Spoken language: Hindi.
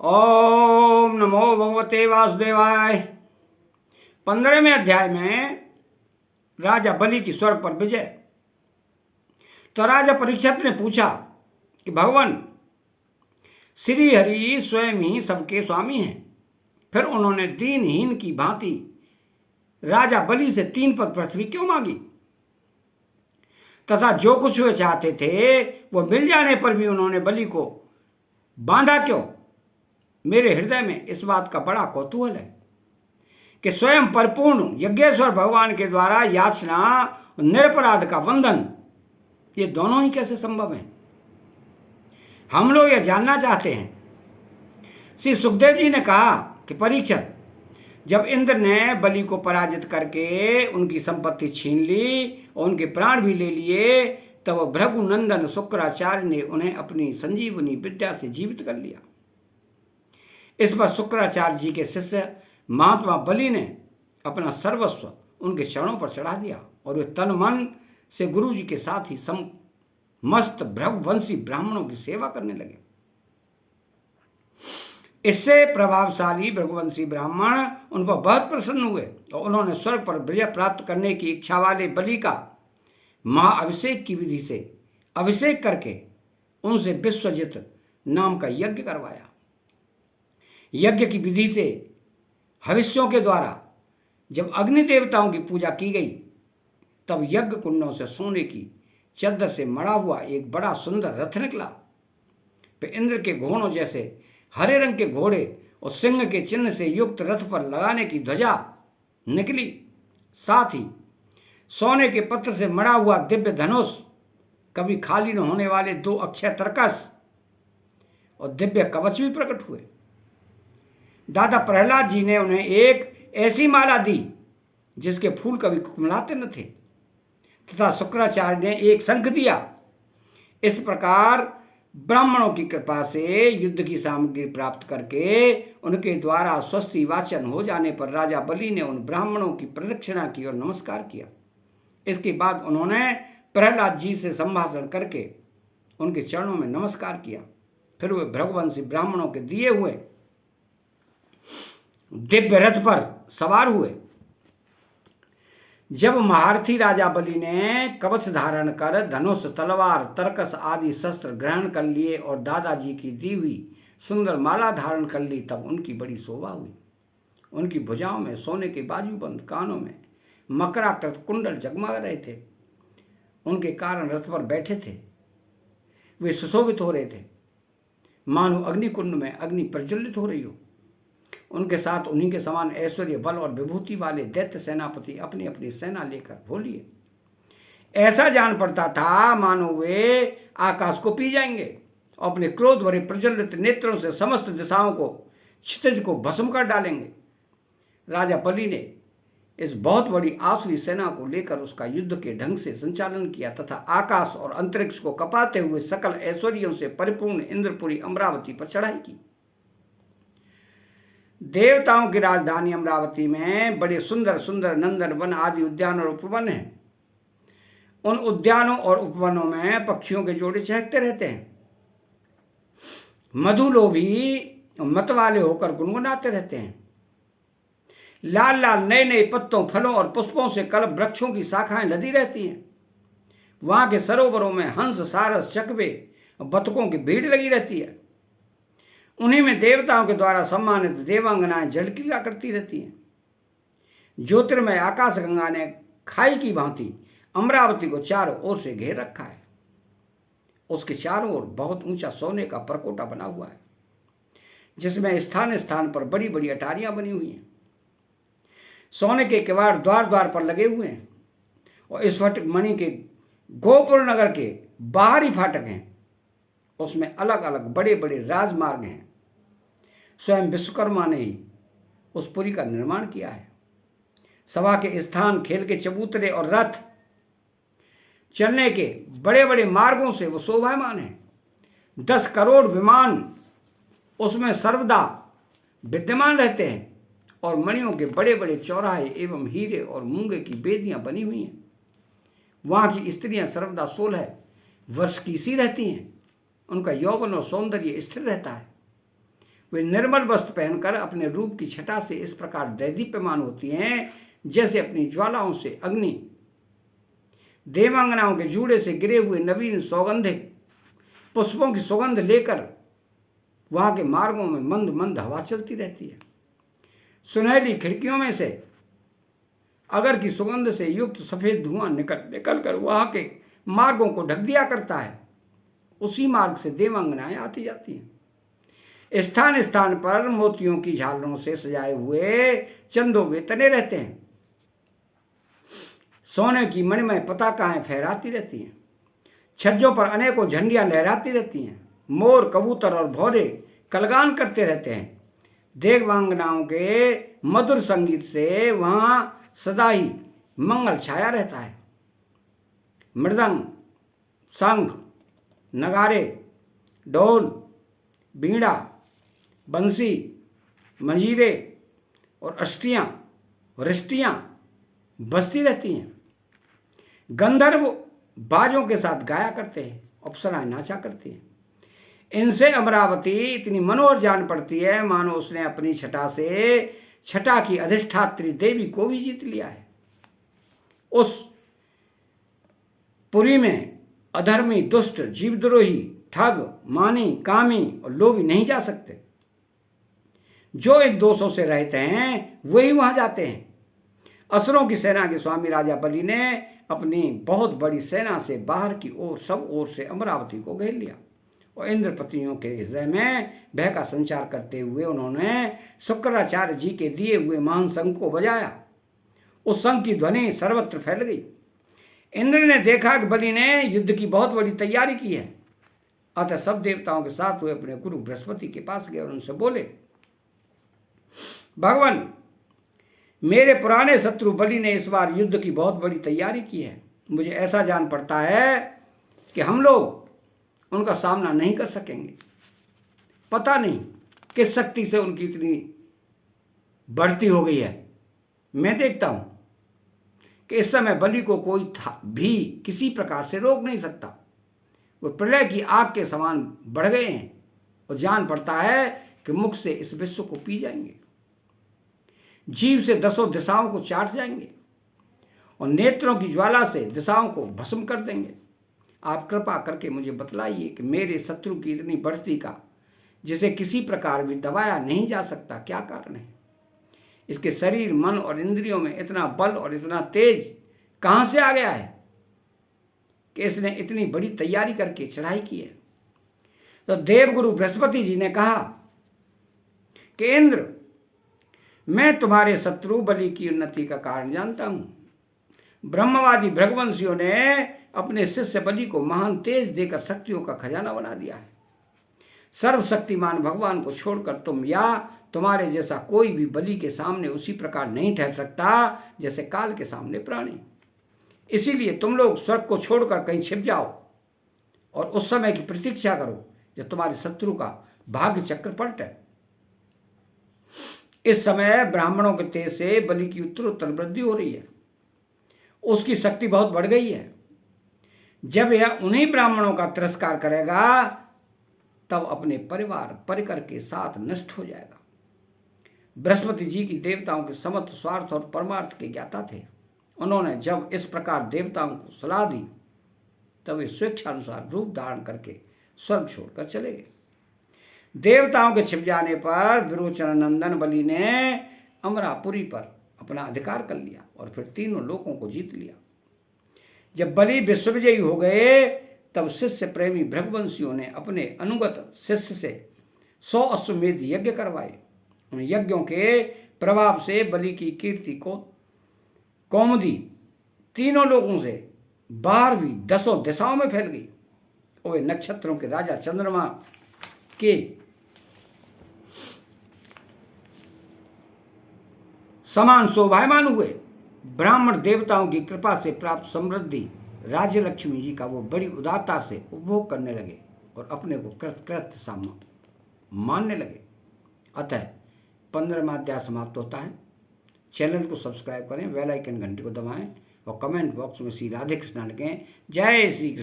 ओम नमो भगवते वासुदेवाय। 15वें अध्याय में राजा बलि की स्वर्ग पर विजय। तो राजा परीक्षित ने पूछा कि भगवान श्री हरि स्वयं ही सबके स्वामी हैं, फिर उन्होंने दीनहीन की भांति राजा बलि से 3 पग पृथ्वी क्यों मांगी, तथा जो कुछ वे चाहते थे वो मिल जाने पर भी उन्होंने बलि को बांधा क्यों। मेरे हृदय में इस बात का बड़ा कौतूहल है कि स्वयं परिपूर्ण यज्ञेश्वर भगवान के द्वारा याचना और निरपराध का वंदन, ये दोनों ही कैसे संभव हैं। हम लोग यह जानना चाहते हैं। श्री सुखदेव जी ने कहा कि परीक्षित, जब इंद्र ने बलि को पराजित करके उनकी संपत्ति छीन ली और उनके प्राण भी ले लिए, तब भृगुनंदन शुक्राचार्य ने उन्हें अपनी संजीवनी विद्या से जीवित कर लिया। इस पर शुक्राचार्य जी के शिष्य महात्मा बलि ने अपना सर्वस्व उनके चरणों पर चढ़ा दिया और वे तन मन से गुरु जी के साथ ही समस्त भृगुवंशी ब्राह्मणों की सेवा करने लगे। इससे प्रभावशाली भृगुवंशी ब्राह्मण उन पर बहुत प्रसन्न हुए और उन्होंने स्वर्ग पर विजय प्राप्त करने की इच्छा वाले बलि का महाअभिषेक की विधि से अभिषेक करके उनसे विश्वजित नाम का यज्ञ करवाया। यज्ञ की विधि से हविष्यों के द्वारा जब अग्नि देवताओं की पूजा की गई, तब यज्ञ कुंडों से सोने की चद्दर से मढ़ा हुआ एक बड़ा सुंदर रथ निकला। फिर इंद्र के घोड़ों जैसे हरे रंग के घोड़े और सिंह के चिन्ह से युक्त रथ पर लगाने की ध्वजा निकली। साथ ही सोने के पत्र से मढ़ा हुआ दिव्य धनुष, कभी खाली न होने वाले 2 अक्षय तरकस और दिव्य कवच भी प्रकट हुए। दादा प्रहलाद जी ने उन्हें एक ऐसी माला दी जिसके फूल कभी कुमलाते न थे, तथा शुक्राचार्य ने एक शंख दिया। इस प्रकार ब्राह्मणों की कृपा से युद्ध की सामग्री प्राप्त करके उनके द्वारा स्वस्ति वाचन हो जाने पर राजा बलि ने उन ब्राह्मणों की प्रदक्षिणा की और नमस्कार किया। इसके बाद उन्होंने प्रहलाद जी से संभाषण करके उनके चरणों में नमस्कार किया। फिर वे भृगुवंशी ब्राह्मणों के दिए हुए दिव्य रथ पर सवार हुए। जब महारथी राजा बलि ने कवच धारण कर धनुष, तलवार, तरकस आदि शस्त्र ग्रहण कर लिए और दादाजी की दी हुई सुंदर माला धारण कर ली, तब उनकी बड़ी शोभा हुई। उनकी भुजाओं में सोने के बाजूबंद, कानों में मकराकृत कुंडल जगमगा रहे थे। उनके कारण रथ पर बैठे थे वे सुशोभित हो रहे थे, मानो अग्निकुंड में अग्नि प्रज्वलित हो रही हो। उनके साथ उन्हीं के समान ऐश्वर्य, बल और विभूति वाले दैत्य सेनापति अपनी अपनी सेना लेकर बोलिए। ऐसा जान पड़ता था मानो वे आकाश को पी जाएंगे और अपने क्रोध भरे प्रज्वलित नेत्रों से समस्त दिशाओं को, क्षितिज को भस्म कर डालेंगे। राजा बलि ने इस बहुत बड़ी आसुरी सेना को लेकर उसका युद्ध के ढंग से संचालन किया तथा आकाश और अंतरिक्ष को कपाते हुए सकल ऐश्वर्यों से परिपूर्ण इंद्रपुरी अमरावती पर चढ़ाई की। देवताओं की राजधानी अमरावती में बड़े सुंदर सुंदर नंदन वन आदि उद्यान और उपवन हैं। उन उद्यानों और उपवनों में पक्षियों के जोड़े चहकते रहते हैं। मधुलोभी मतवाले होकर गुनगुनाते रहते हैं। लाल लाल नए नए पत्तों, फलों और पुष्पों से कल्प वृक्षों की शाखाएं लदी रहती हैं। वहां के सरोवरों में हंस, सारस, चकवे और बतखों की भीड़ लगी रहती है। उन्हीं में देवताओं के द्वारा सम्मानित देवांगनाएं जलक्रीड़ा करती रहती हैं। ज्योतिर्मय आकाशगंगा ने खाई की भांति अमरावती को चारों ओर से घेर रखा है। उसके चारों ओर बहुत ऊंचा सोने का परकोटा बना हुआ है, जिसमें स्थान स्थान पर बड़ी बड़ी अटारियां बनी हुई हैं। सोने के किवाड़ द्वार द्वार पर लगे हुए हैं और इस फटक मणि के गोपुर नगर के बाहरी फाटक हैं। उसमें अलग अलग बड़े बड़े राजमार्ग हैं। स्वयं विश्वकर्मा ने ही उस पुरी का निर्माण किया है। सभा के स्थान, खेल के चबूतरे और रथ चलने के बड़े बड़े मार्गों से वो शोभायमान है। 10 करोड़ विमान उसमें सर्वदा विद्यमान रहते हैं और मणियों के बड़े बड़े चौराहे एवं हीरे और मूंगे की बेदियां बनी हुई हैं। वहाँ की स्त्रियां सर्वदा 16 वर्ष की सी रहती हैं। उनका यौवन और सौंदर्य स्थिर रहता है। वे निर्मल वस्त्र पहनकर अपने रूप की छटा से इस प्रकार दैदीप्यमान होती हैं जैसे अपनी ज्वालाओं से अग्नि। देवांगनाओं के जूड़े से गिरे हुए नवीन सौगंधिक पुष्पों की सुगंध लेकर वहां के मार्गों में मंद मंद हवा चलती रहती है। सुनहली खिड़कियों में से अगर की सुगंध से युक्त सफेद धुआं निकल कर वहां के मार्गों को ढक दिया करता है। उसी मार्ग से देवांगनाएं आती जाती हैं। स्थान स्थान पर मोतियों की झालरों से सजाए हुए चंदोवे तने रहते हैं। सोने की मणिमय पताकाएं फहराती रहती हैं। छज्जों पर अनेकों झंडियां लहराती रहती हैं। मोर, कबूतर और भौरे कलगान करते रहते हैं। देवांगनाओं के मधुर संगीत से वहां सदा ही मंगल छाया रहता है। मृदंग, शंख, नगारे, ढोल, बीड़ा, बंसी, मंजीरे और अष्टियां, रिष्टियां बजती रहती हैं। गंधर्व बाजों के साथ गाया करते हैं, अप्सराएं नाचा करती हैं। इनसे अमरावती इतनी मनोहर जान पड़ती है मानो उसने अपनी छटा से छटा की अधिष्ठात्री देवी को भी जीत लिया है। उस पुरी में अधर्मी, दुष्ट, जीवद्रोही, ठग, मानी, कामी और लोभी नहीं जा सकते। जो इन दोषों से रहते हैं वही वहां जाते हैं। असुरों की सेना के स्वामी राजा बलि ने अपनी बहुत बड़ी सेना से बाहर की ओर सब ओर से अमरावती को घेर लिया और इंद्रपतियों के हृदय में भय का संचार करते हुए उन्होंने शुक्राचार्य जी के दिए हुए महान शंख को बजाया। उस शंख की ध्वनि सर्वत्र फैल गई। इंद्र ने देखा कि बलि ने युद्ध की बहुत बड़ी तैयारी की है। अतः सब देवताओं के साथ वे अपने गुरु बृहस्पति के पास गए और उनसे बोले, भगवान, मेरे पुराने शत्रु बलि ने इस बार युद्ध की बहुत बड़ी तैयारी की है। मुझे ऐसा जान पड़ता है कि हम लोग उनका सामना नहीं कर सकेंगे। पता नहीं किस शक्ति से उनकी इतनी बढ़ती हो गई है। मैं देखता हूं कि इस समय बलि को कोई भी किसी प्रकार से रोक नहीं सकता। वो प्रलय की आग के समान बढ़ गए हैं और जान पड़ता है कि मुख से इस विश्व को पी जाएंगे, जीव से दसों दिशाओं को चाट जाएंगे और नेत्रों की ज्वाला से दिशाओं को भस्म कर देंगे। आप कृपा करके मुझे बतलाइए कि मेरे शत्रु की इतनी बढ़ती का, जिसे किसी प्रकार भी दबाया नहीं जा सकता, क्या कारण है? इसके शरीर, मन और इंद्रियों में इतना बल और इतना तेज कहां से आ गया है कि इसने इतनी बड़ी तैयारी करके चढ़ाई की है? तो देवगुरु बृहस्पति जी ने कहा कि इंद्र, मैं तुम्हारे शत्रु बलि की उन्नति का कारण जानता हूं। ब्रह्मवादी भृगुवंशियों ने अपने शिष्य बलि को महान तेज देकर शक्तियों का खजाना बना दिया है। सर्वशक्तिमान भगवान को छोड़कर तुम या तुम्हारे जैसा कोई भी बलि के सामने उसी प्रकार नहीं ठहर सकता जैसे काल के सामने प्राणी। इसीलिए तुम लोग स्वर्ग को छोड़कर कहीं छिप जाओ और उस समय की प्रतीक्षा करो जब तुम्हारे शत्रु का भाग्य चक्र पलटे। इस समय ब्राह्मणों के तेज से बलि की उत्तरोत्तर वृद्धि हो रही है। उसकी शक्ति बहुत बढ़ गई है। जब यह उन्हीं ब्राह्मणों का तिरस्कार करेगा तब अपने परिवार परिकर के साथ नष्ट हो जाएगा। बृहस्पति जी की देवताओं के समस्त स्वार्थ और परमार्थ के ज्ञाता थे। उन्होंने जब इस प्रकार देवताओं को सलाह दी तब वे स्वेच्छानुसार रूप धारण करके स्वर्ग छोड़कर चले गए। देवताओं के छिप जाने पर विरोचन नंदन बलि ने अमरापुरी पर अपना अधिकार कर लिया और फिर तीनों लोकों को जीत लिया। जब बलि विश्वविजयी हो गए तब शिष्य प्रेमी भृगुवंशियों ने अपने अनुगत शिष्य से 100 अश्वमेध यज्ञ करवाए। उन यज्ञों के प्रभाव से बलि की कीर्ति को कौमुदी तीनों लोगों से बाहर भी दसों दिशाओं में फैल गई और वे नक्षत्रों के राजा चंद्रमा के समान शोभायमान हुए। ब्राह्मण देवताओं की कृपा से प्राप्त समृद्धि राज्य लक्ष्मी जी का वो बड़ी उदारता से उपभोग करने लगे और अपने को कृतकृत्य सा मानने लगे। अतः 15वां अध्याय समाप्त होता है। चैनल को सब्सक्राइब करें, बेल आइकन घंटी को दबाएं और कमेंट बॉक्स में श्री राधे कृष्ण लिखें। जय श्री कृष्ण।